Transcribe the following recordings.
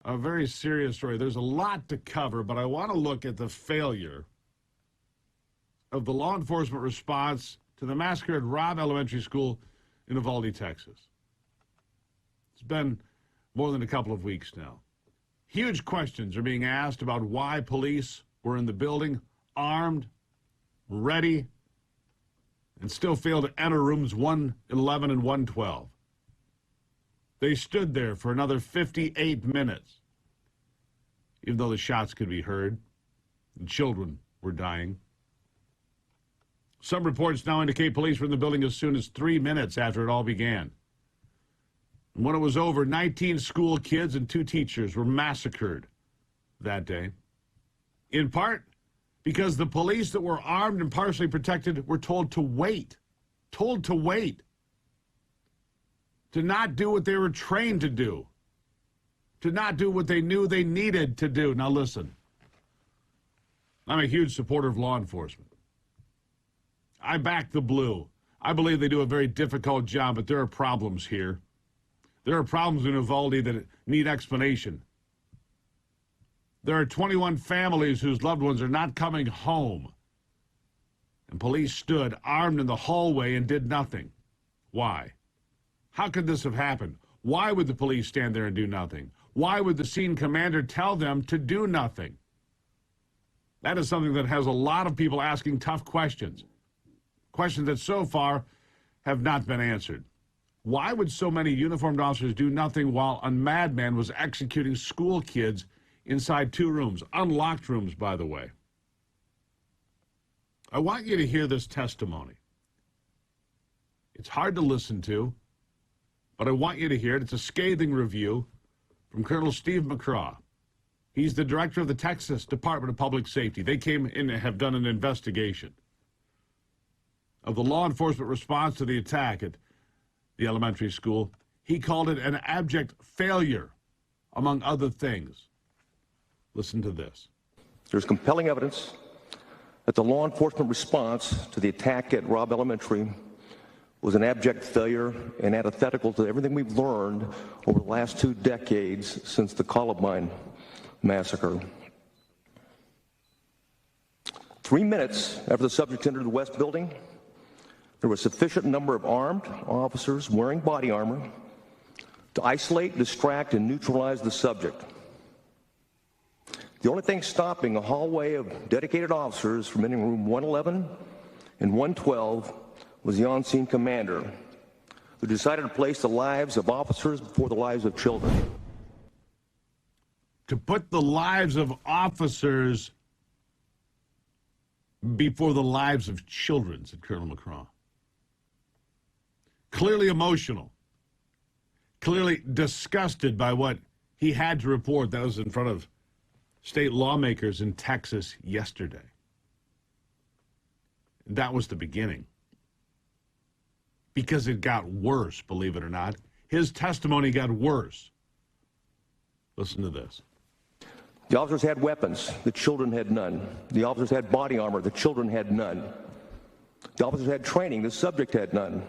A very serious story. There's a lot to cover, but I want to look at the failure of the law enforcement response to the massacre at Robb Elementary School in Uvalde, Texas. It's been more than a couple of weeks now. Huge questions are being asked about why police were in the building, armed, ready, and still failed to enter rooms 111 and 112. They stood there for another 58 minutes, even though the shots could be heard and children were dying. Some reports now indicate police were in the building as soon as 3 minutes after it all began. And when it was over, 19 school kids and 2 teachers were massacred that day, in part because the police that were armed and partially protected were told to wait, to not do what they were trained to do, to not do what they knew they needed to do. Now listen, I'm a huge supporter of law enforcement. I back the blue. I believe they do a very difficult job, but there are problems here. There are problems in Uvalde that need explanation. There are 21 families whose loved ones are not coming home. And police stood armed in the hallway and did nothing. Why? How could this have happened? Why would the police stand there and do nothing? Why would the scene commander tell them to do nothing? That is something that has a lot of people asking tough questions. Questions that so far have not been answered. Why would so many uniformed officers do nothing while a madman was executing school kids inside 2 rooms, unlocked rooms, by the way? I want you to hear this testimony. It's hard to listen to, but I want you to hear it. It's a scathing review from Colonel Steve McCraw. He's the director of the Texas Department of Public Safety. They came in and have done an investigation of the law enforcement response to the attack at the elementary school. He called it an abject failure, among other things. Listen to this. There's compelling evidence that the law enforcement response to the attack at Robb Elementary was an abject failure and antithetical to everything we've learned over the last 2 decades since the Columbine massacre. 3 minutes after the subject entered the West Building, there was a sufficient number of armed officers wearing body armor to isolate, distract, and neutralize the subject. The only thing stopping a hallway of dedicated officers from entering room 111 and 112 was the on-scene commander, who decided to place the lives of officers before the lives of children. To put the lives of officers before the lives of children, said Colonel McCraw. Clearly emotional, clearly disgusted by what he had to report. That was in front of state lawmakers in Texas yesterday. That was the beginning. Because it got worse, believe it or not. His testimony got worse. Listen to this. The officers had weapons. The children had none. The officers had body armor. The children had none. The officers had training. The subject had none.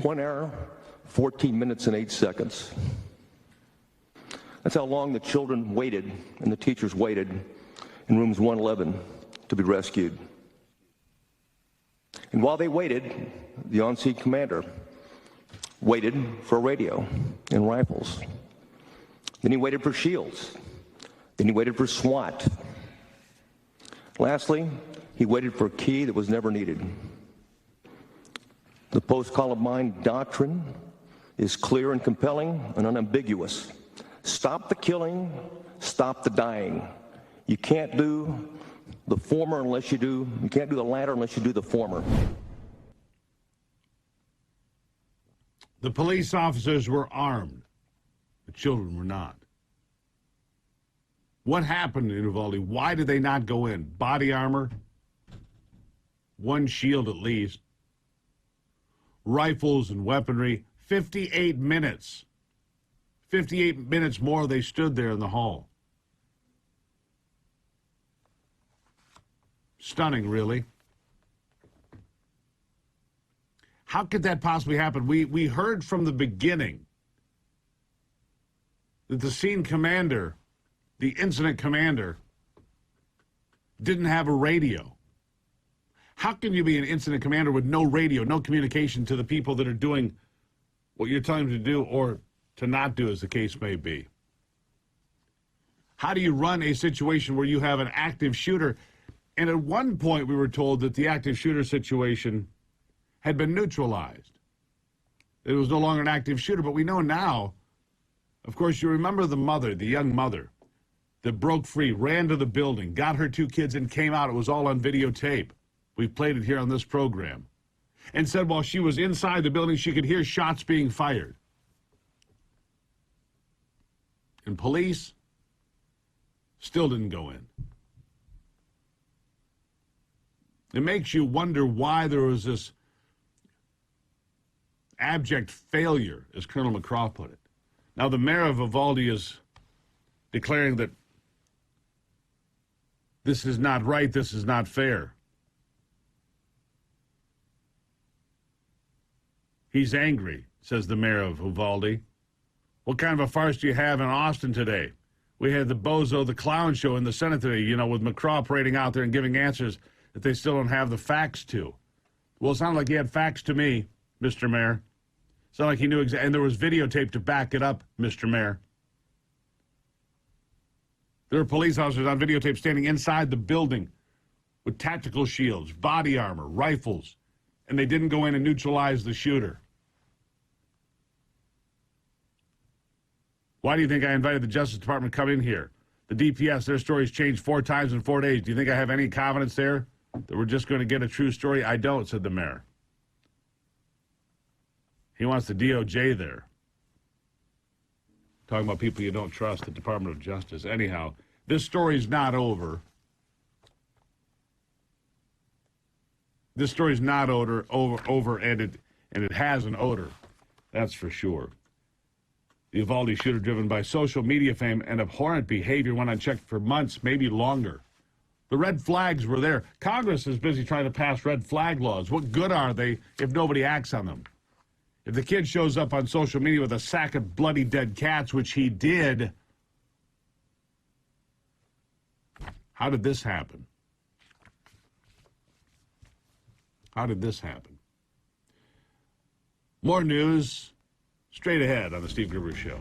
1 hour, 14 minutes, and 8 seconds. That's how long the children waited and the teachers waited in rooms 111 to be rescued. And while they waited, the on-scene commander waited for a radio and rifles. Then he waited for shields. Then he waited for SWAT. Lastly, he waited for a key that was never needed. The post-Columbine doctrine is clear and compelling and unambiguous. Stop the killing, stop the dying. You can't do the former unless you can't do the latter unless you do the former. The police officers were armed. The children were not. What happened in Uvalde? Why did they not go in? Body armor, 1 shield at least, rifles and weaponry, 58 minutes. 58 minutes more they stood there in the hall. Stunning, really. How could that possibly happen? We heard from the beginning that the scene commander, the incident commander, didn't have a radio. How can you be an incident commander with no radio, no communication to the people that are doing what you're telling them to do or to not do, as the case may be? How do you run a situation where you have an active shooter? And at one point we were told that the active shooter situation had been neutralized. It was no longer an active shooter, but we know now, of course, you remember the mother, the young mother, that broke free, ran to the building, got her 2 kids, and came out. It was all on videotape. We've played it here on this program. And said while she was inside the building, she could hear shots being fired. And police still didn't go in. It makes you wonder why there was this abject failure, as Colonel McCraw put it. Now, the mayor of Uvalde is declaring that this is not right, this is not fair. He's angry, says the mayor of Uvalde. What kind of a farce do you have in Austin today? We had the Bozo the Clown show in the Senate today, you know, with McCraw parading out there and giving answers that they still don't have the facts to. Well, it sounded like he had facts to me, Mr. Mayor. It sounded like he knew exactly, and there was videotape to back it up, Mr. Mayor. There were police officers on videotape standing inside the building with tactical shields, body armor, rifles, and they didn't go in and neutralize the shooter. Why do you think I invited the Justice Department to come in here? The DPS, their stories changed 4 times in 4 days. Do you think I have any confidence there that we're just going to get a true story? I don't, said the mayor. He wants the DOJ there. Talking about people you don't trust, the Department of Justice. Anyhow, this story's not over. This story's not over, and it has an odor. That's for sure. The Uvalde shooter, driven by social media fame and abhorrent behavior, went unchecked for months, maybe longer. The red flags were there. Congress is busy trying to pass red flag laws. What good are they if nobody acts on them? If the kid shows up on social media with a sack of bloody dead cats, which he did, how did this happen? How did this happen? More news straight ahead on the Steve Gruber Show.